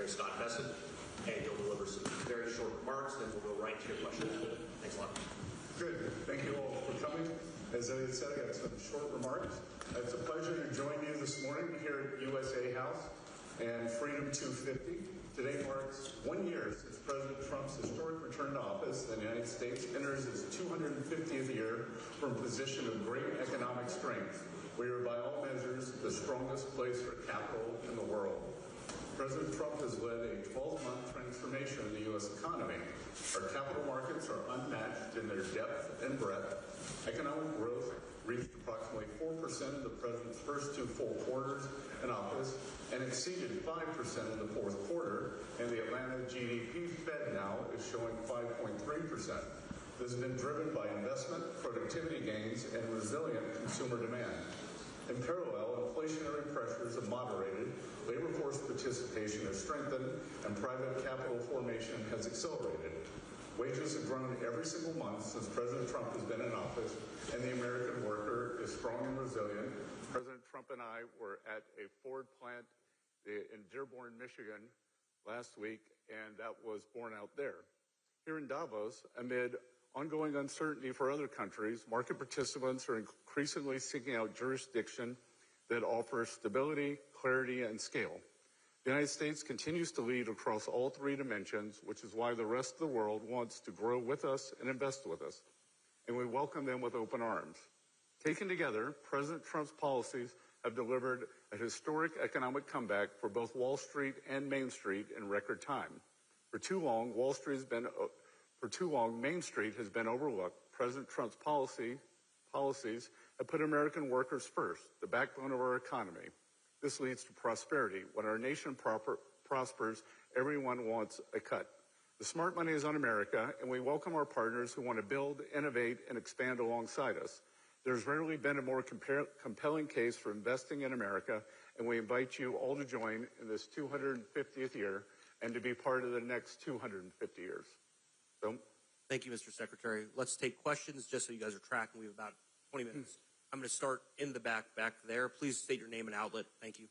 Secretary Scott Bessent, and he'll deliver some very short remarks, then we'll go right to your questions. Thanks a lot. Good. Thank you all for coming. As I said, I got some short remarks. It's a pleasure to join you this morning here at USA House and Freedom 250. Today marks 1 year since President Trump's historic return to office. The United States enters its 250th year from a position of great economic strength. We are by all measures the strongest place for capital in the world. President Trump has led a 12-month transformation of the U.S. economy. Our capital markets are unmatched in their depth and breadth. Economic growth reached approximately 4% in the president's first 2 full quarters in office and exceeded 5% in the fourth quarter, and the Atlanta GDP Fed now is showing 5.3%. This has been driven by investment, productivity gains, and resilient consumer demand. In parallel, inflationary pressures have moderated, labor force participation has strengthened, and private capital formation has accelerated. Wages have grown every single month since President Trump has been in office, and the American worker is strong and resilient. President Trump and I were at a Ford plant in Dearborn, Michigan last week, and that was borne out there. Here in Davos, amid ongoing uncertainty for other countries, market participants are increasingly seeking out jurisdiction that offers stability, clarity, and scale. The United States continues to lead across all 3 dimensions, which is why the rest of the world wants to grow with us and invest with us, and we welcome them with open arms. Taken together, President Trump's policies have delivered a historic economic comeback for both Wall Street and Main Street in record time. For too long, Main Street has been overlooked. President Trump's policies have put American workers first, the backbone of our economy. This leads to prosperity. When our nation prospers, everyone wants a cut. The smart money is on America, and we welcome our partners who want to build, innovate, and expand alongside us. There's rarely been a more compelling case for investing in America, and we invite you all to join in this 250th year and to be part of the next 250 years. So, thank you, Mr. Secretary. Let's take questions just so you guys are tracking. We have about 20 minutes. I'm going to start in the back there. Please state your name and outlet. Thank you.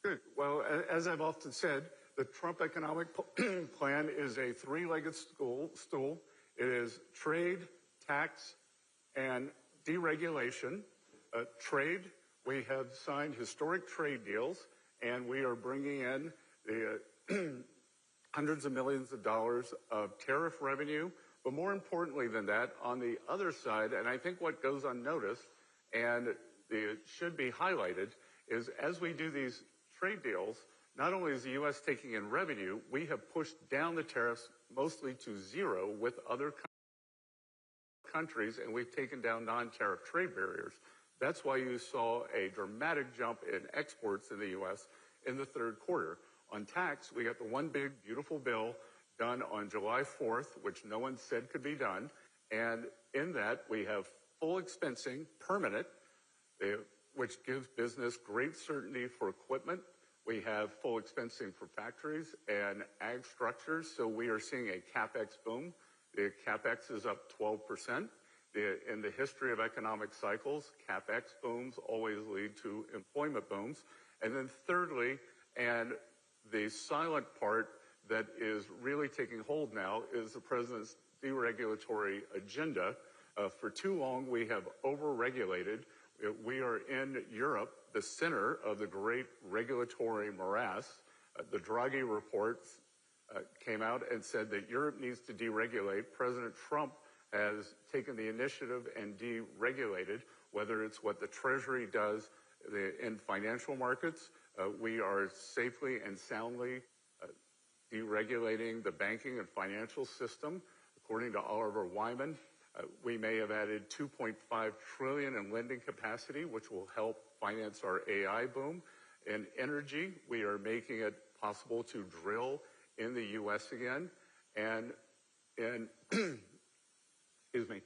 Good. Well, as I've often said, the Trump economic plan is a 3-legged stool. It is trade, tax, and deregulation. Trade, we have signed historic trade deals, and we are bringing in the hundreds of millions of dollars of tariff revenue. But more importantly than that, on the other side, and I think what goes unnoticed and it should be highlighted, is as we do these trade deals, not only is the U.S. taking in revenue, we have pushed down the tariffs mostly to 0 with other countries, and we've taken down non-tariff trade barriers. That's why you saw a dramatic jump in exports in the U.S. in the third quarter. On tax, we got the one big, beautiful bill done on July 4th, which no one said could be done. And in that, we have full expensing, permanent, which gives business great certainty for equipment. We have full expensing for factories and ag structures, so we are seeing a CapEx boom. The CapEx is up 12%. In the history of economic cycles, CapEx booms always lead to employment booms. And then thirdly, and the silent part that is really taking hold now, is the president's deregulatory agenda. For too long, we have over-regulated. We are in Europe, the center of the great regulatory morass. The Draghi report came out and said that Europe needs to deregulate. President Trump has taken the initiative and deregulated, whether it's what the Treasury does in financial markets. We are safely and soundly deregulating the banking and financial system. According to Oliver Wyman, we may have added $2.5 trillion in lending capacity, which will help finance our AI boom. In energy, we are making it possible to drill in the U.S. again. And in excuse me,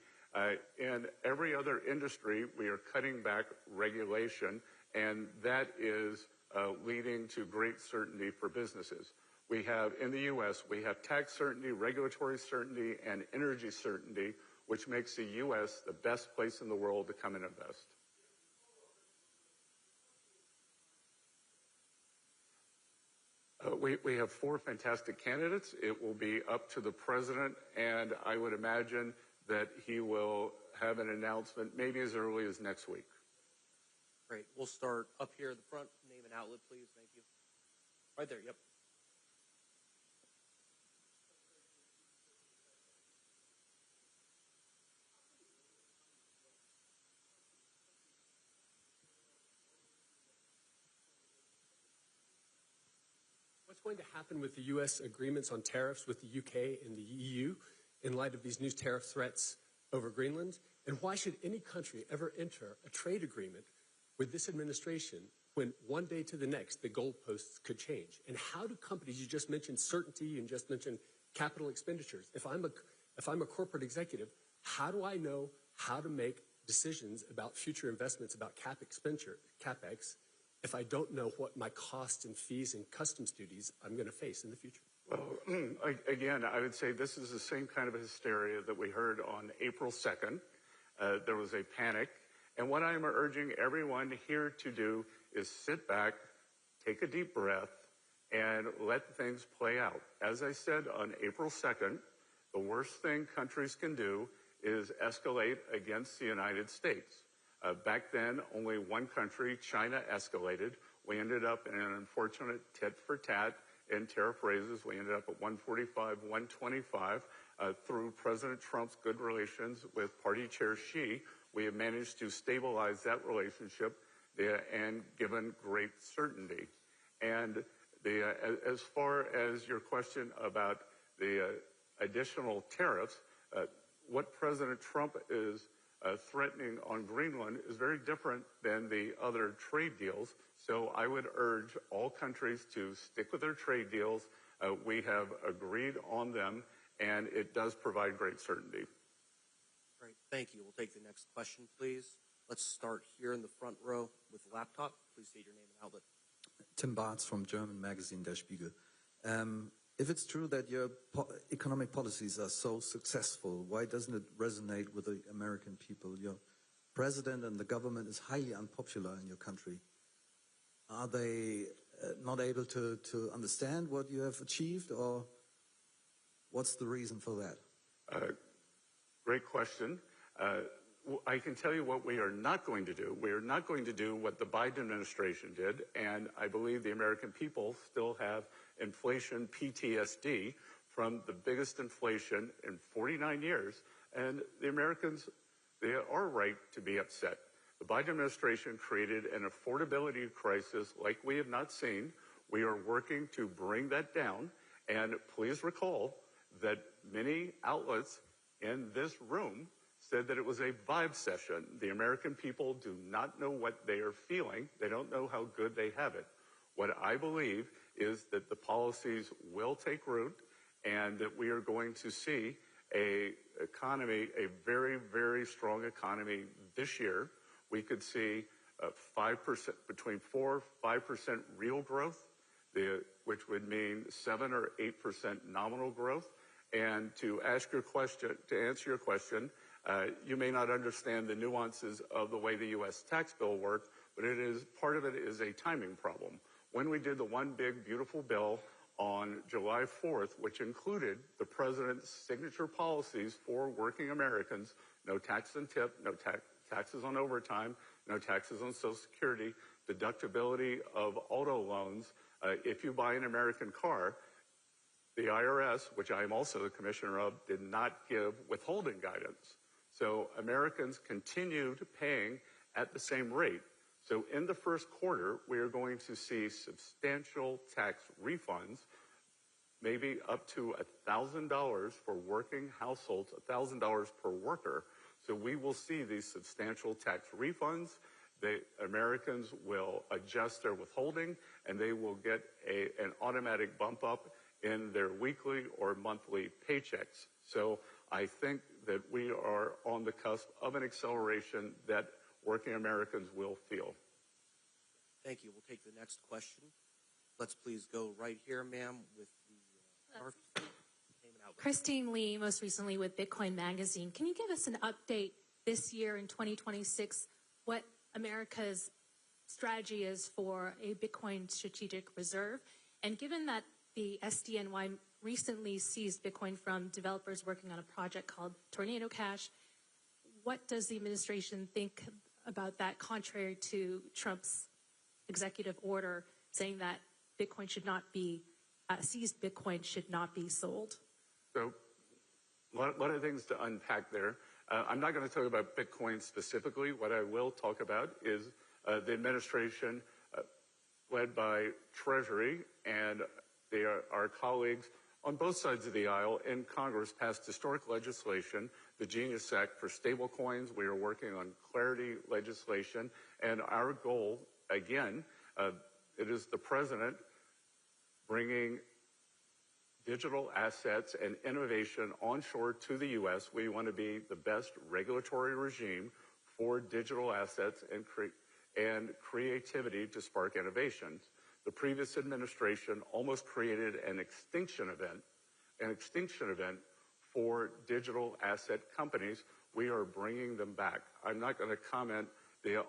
in every other industry, we are cutting back regulation, and that is leading to great certainty for businesses. We have, in the U.S., we have tax certainty, regulatory certainty, and energy certainty, which makes the U.S. the best place in the world to come and invest. We have 4 fantastic candidates. It will be up to the president, and I would imagine that he will have an announcement maybe as early as next week. Great. We'll start up here in the front. Name and outlet, please. Thank you. Right there. Yep. What's going to happen with the U.S. agreements on tariffs with the U.K. and the EU in light of these new tariff threats over Greenland? And why should any country ever enter a trade agreement with this administration when one day to the next the goalposts could change? And how do companies, you just mentioned certainty and just mentioned capital expenditures. If I'm a corporate executive, how do I know how to make decisions about future investments, about CapEx, if I don't know what my costs and fees and customs duties I'm going to face in the future? Well, again, I would say this is the same kind of hysteria that we heard on April 2nd. There was a panic. And what I'm urging everyone here to do is sit back, take a deep breath, and let things play out. As I said on April 2nd, the worst thing countries can do is escalate against the United States. Back then, only one country, China, escalated. We ended up in an unfortunate tit for tat in tariff raises. We ended up at 145, 125. Through President Trump's good relations with Party Chair Xi, we have managed to stabilize that relationship and given great certainty. And as far as your question about the additional tariffs, what President Trump is threatening on Greenland is very different than the other trade deals. So I would urge all countries to stick with their trade deals. We have agreed on them, and it does provide great certainty. Great. Thank you. We'll take the next question, please. Let's start here in the front row with the laptop. Please state your name and outlet. Tim Bartz from German magazine Der Spiegel. If it's true that your economic policies are so successful, why doesn't it resonate with the American people? Your president and the government is highly unpopular in your country. Are they not able to understand what you have achieved, or what's the reason for that? Great question. I can tell you what we are not going to do. We are not going to do what the Biden administration did, and I believe the American people still have inflation PTSD from the biggest inflation in 49 years, and the Americans, they are right to be upset. The Biden administration created an affordability crisis like we have not seen. We are working to bring that down, and please recall that many outlets in this room said that it was a vibe session. The American people do not know what they are feeling. They don't know how good they have it. What I believe is that the policies will take root and that we are going to see a very, very strong economy this year. We could see 5%, between 4-5% real growth, which would mean 7 or 8% nominal growth. And to answer your question, you may not understand the nuances of the way the U.S. tax bill worked, but part of it is a timing problem. When we did the One Big Beautiful Bill on July 4th, which included the president's signature policies for working Americans, no tax and tip, no taxes on overtime, no taxes on Social Security, deductibility of auto loans. If you buy an American car, the IRS, which I am also the commissioner of, did not give withholding guidance. So Americans continued paying at the same rate. So in the first quarter, we are going to see substantial tax refunds, maybe up to $1,000 for working households, $1,000 per worker. So we will see these substantial tax refunds. The Americans will adjust their withholding, and they will get an automatic bump up in their weekly or monthly paychecks. So I think that we are on the cusp of an acceleration that working Americans will feel. Thank you. We'll take the next question. Let's please go right here, ma'am, with the name and outlet. Christine Lee, most recently with Bitcoin Magazine. Can you give us an update this year in 2026, what America's strategy is for a Bitcoin strategic reserve? And given that the SDNY recently seized Bitcoin from developers working on a project called Tornado Cash, what does the administration think about that, contrary to Trump's executive order saying that Bitcoin should not be, seized Bitcoin should not be sold? So a lot of things to unpack there. I'm not going to talk about Bitcoin specifically. What I will talk about is the administration led by Treasury and our colleagues on both sides of the aisle in Congress passed historic legislation, the Genius Act for stablecoins. We are working on clarity legislation. And our goal, again, it is the president bringing digital assets and innovation onshore to the U.S. We want to be the best regulatory regime for digital assets and creativity to spark innovations. The previous administration almost created an extinction event for digital asset companies. We are bringing them back. I'm not going to comment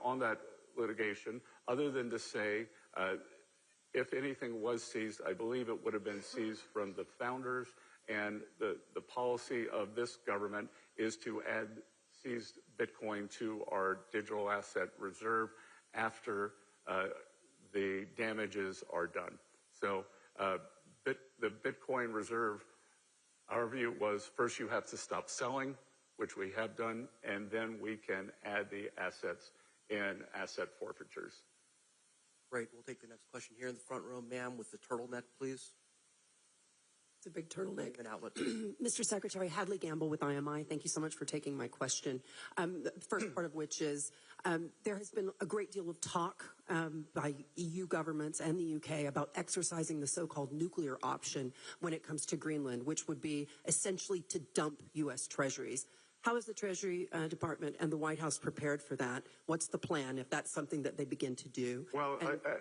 on that litigation other than to say if anything was seized, I believe it would have been seized from the founders, and the policy of this government is to add seized Bitcoin to our digital asset reserve after the damages are done. So the Bitcoin reserve, our view was first you have to stop selling, which we have done, and then we can add the assets in asset forfeitures. Great. We'll take the next question here in the front row, ma'am, with the turtleneck, please. It's a big turtleneck. An outlet. Mr. Secretary, Hadley Gamble with IMI. Thank you so much for taking my question. The first part of which is there has been a great deal of talk by EU governments and the UK about exercising the so-called nuclear option when it comes to Greenland, which would be essentially to dump U.S. treasuries. How is the Treasury Department and the White House prepared for that? What's the plan if that's something that they begin to do? Well,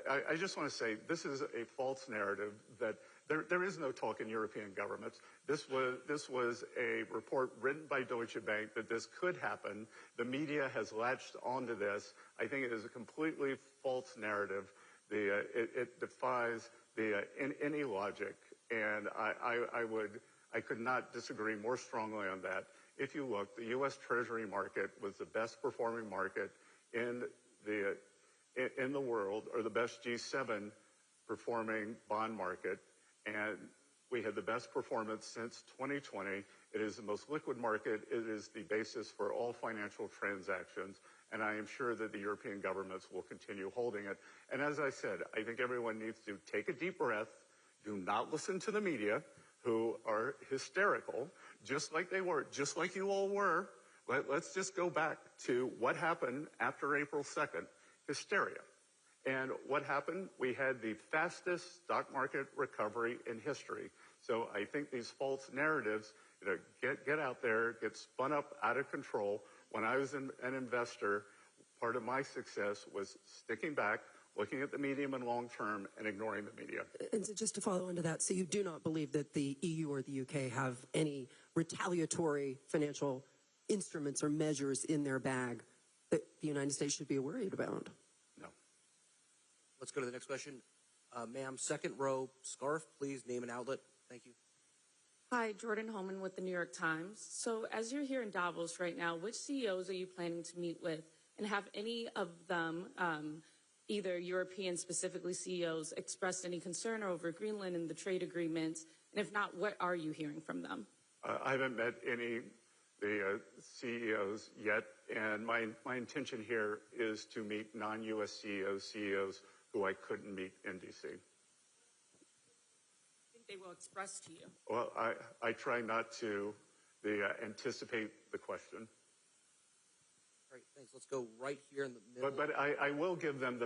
I just want to say this is a false narrative that there is no talk in European governments. This was a report written by Deutsche Bank that this could happen. The media has latched onto this. I think it is a completely false narrative. It defies any logic, and I could not disagree more strongly on that. If you look, the U.S. Treasury market was the best performing market in the world, or the best G7 performing bond market, and we had the best performance since 2020. It is the most liquid market. It is the basis for all financial transactions, and I am sure that the European governments will continue holding it. And as I said, I think everyone needs to take a deep breath, do not listen to the media, who are hysterical, just like you all were. Let's just go back to what happened after April 2nd, hysteria. And what happened? We had the fastest stock market recovery in history. So I think these false narratives, get out there, get spun up out of control. When I was an investor, part of my success was sticking back, looking at the medium and long term, and ignoring the media. And so just to follow into that, so you do not believe that the EU or the UK have any retaliatory financial instruments or measures in their bag that the United States should be worried about? No. Let's go to the next question. Ma'am, second row, scarf, please, name and outlet. Thank you. Hi, Jordan Holman with the New York Times. So as you're here in Davos right now, which CEOs are you planning to meet with? And have any of them, either European specifically CEOs, expressed any concern over Greenland and the trade agreements? And if not, what are you hearing from them? I haven't met any the CEOs yet, and my intention here is to meet non-U.S. CEOs who I couldn't meet in D.C. They will express to you? Well, I try not to anticipate the question. Great, thanks. Let's go right here in the middle. But I will give them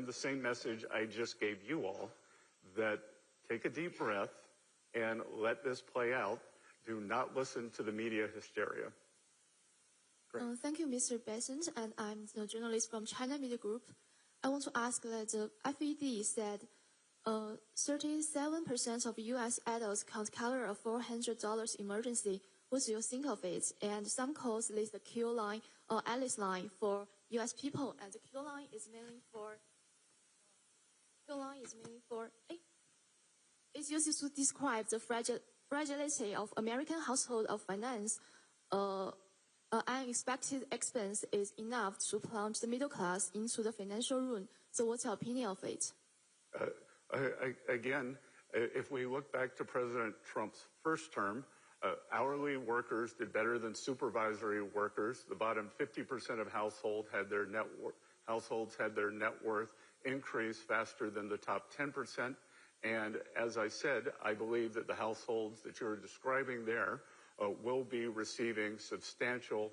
the same message I just gave you all, that take a deep breath and let this play out. Do not listen to the media hysteria. Thank you, Mr. Bessent, and I'm the journalist from China Media Group. I want to ask that the FED said 37% of U.S. adults can't cover a $400 emergency. What do you think of it? And some calls list the Q line or Alice line for U.S. people, and the Q line is mainly for it's used to describe the fragility of American household of finance. Unexpected expense is enough to plunge the middle class into the financial ruin. So what's your opinion of it? Again, if we look back to President Trump's first term, hourly workers did better than supervisory workers. The bottom 50% of households had their net worth increase faster than the top 10%. And as I said, I believe that the households that you're describing there will be receiving substantial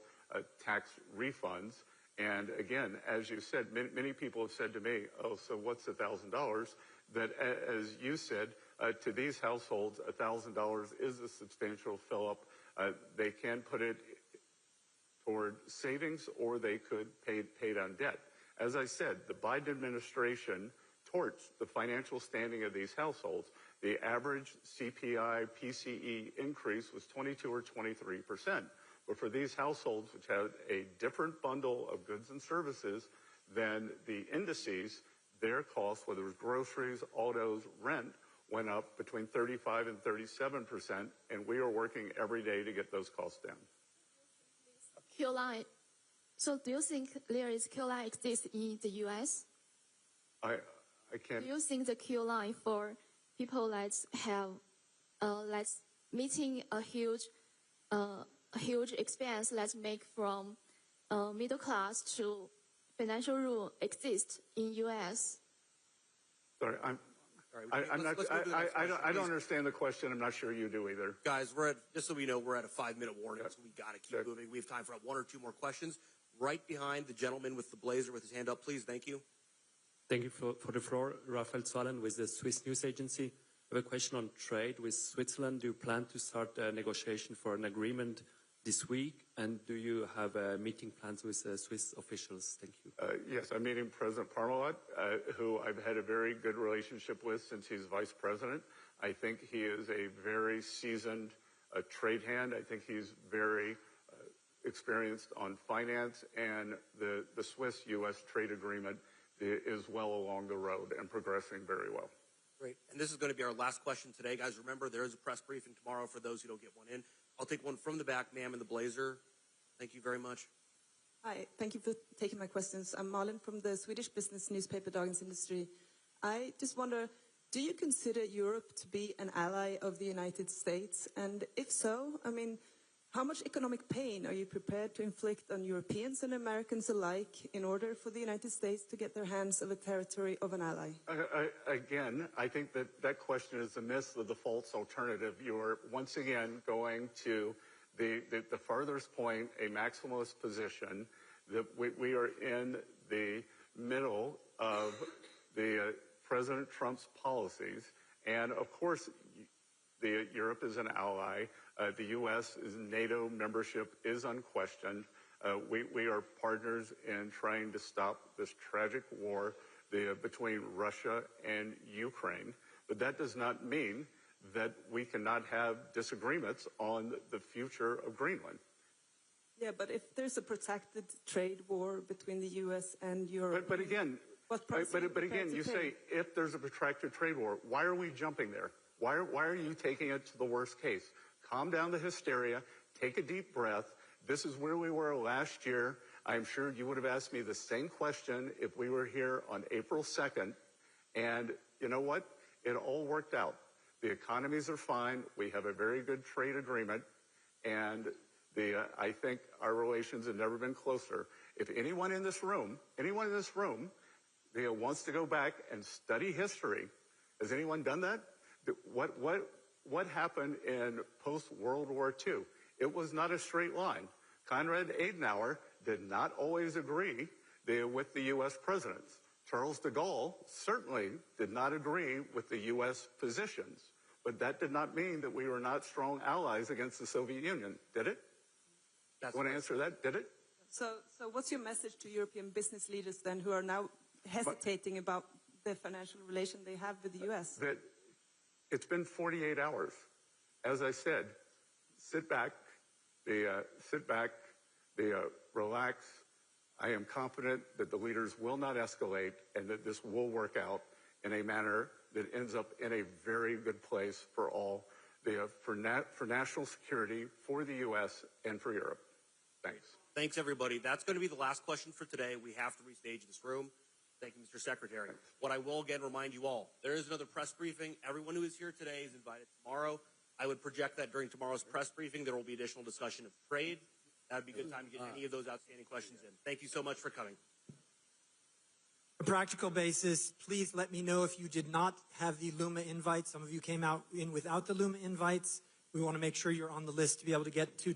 tax refunds. And again, as you said, many people have said to me, oh, so what's $1,000? That, as you said, to these households, $1,000 is a substantial fill-up. They can put it toward savings, or they could pay down debt. As I said, the Biden administration torched the financial standing of these households. The average CPI PCE increase was 22 or 23%. But for these households, which had a different bundle of goods and services than the indices, their costs, whether it was groceries, autos, rent, went up between 35 and 37%, and we are working every day to get those costs down. Q line. So do you think there is Q line exists in the U.S.? I can't. Do you think the Q line for people that have meeting a huge expense let's make from middle class to financial ruin exists in U.S.? Sorry, I don't understand the question. I'm not sure you do either. Guys, just so we know, we're at a 5-minute warning, so we got to keep moving. We have time for one or two more questions. Right behind the gentleman with the blazer with his hand up, please. Thank you. Thank you for the floor. Raphael Zahlen with the Swiss News Agency. I have a question on trade with Switzerland. Do you plan to start a negotiation for an agreement this week? And do you have meeting plans with Swiss officials? Thank you. Yes, I'm meeting President Parmalat, who I've had a very good relationship with since he's vice president. I think he is a very seasoned trade hand. I think he's very experienced on finance, and the Swiss-U.S. trade agreement is well along the road and progressing very well. Great. And this is going to be our last question today. Guys, remember, there is a press briefing tomorrow for those who don't get one in. I'll take one from the back, ma'am, in the blazer. Thank you very much. Hi, thank you for taking my questions. I'm Malin from the Swedish business newspaper Dagens Industri. I just wonder, do you consider Europe to be an ally of the United States? And if so, I mean, how much economic pain are you prepared to inflict on Europeans and Americans alike in order for the United States to get their hands on the territory of an ally? Again, I think that question is a miss, the false alternative. You're once again going to the farthest point, a maximalist position, that we are in the middle of the President Trump's policies. And of course, Europe is an ally. The U.S. NATO membership is unquestioned. We are partners in trying to stop this tragic war between Russia and Ukraine. But that does not mean that we cannot have disagreements on the future of Greenland. Yeah, but if there's a protracted trade war between the U.S. and Europe... But again, you say, if there's a protracted trade war, why are we jumping there? Why are you taking it to the worst case? Calm down the hysteria. Take a deep breath. This is where we were last year. I'm sure you would have asked me the same question if we were here on April 2nd. And you know what? It all worked out. The economies are fine. We have a very good trade agreement. And I think our relations have never been closer. If anyone in this room wants to go back and study history, has anyone done that? What happened in post-World War II? It was not a straight line. Konrad Adenauer did not always agree with the U.S. presidents. Charles de Gaulle certainly did not agree with the U.S. positions, but that did not mean that we were not strong allies against the Soviet Union, did it? You want to answer that? Did it? So what's your message to European business leaders then who are now hesitating about the financial relation they have with the U.S.? That it's been 48 hours. As I said, sit back, relax. I am confident that the leaders will not escalate and that this will work out in a manner that ends up in a very good place for all, for national security, for the U.S. and for Europe. Thanks. Thanks, everybody. That's going to be the last question for today. We have to restage this room. Thank you, Mr. Secretary. Thanks. What I will again remind you all, there is another press briefing. Everyone who is here today is invited tomorrow. I would project that during tomorrow's press briefing, there will be additional discussion of trade. That would be a good time to get any of those outstanding questions in. Thank you so much for coming. On a practical basis, please let me know if you did not have the Luma invite. Some of you came out in without the Luma invites. We want to make sure you're on the list to be able to get to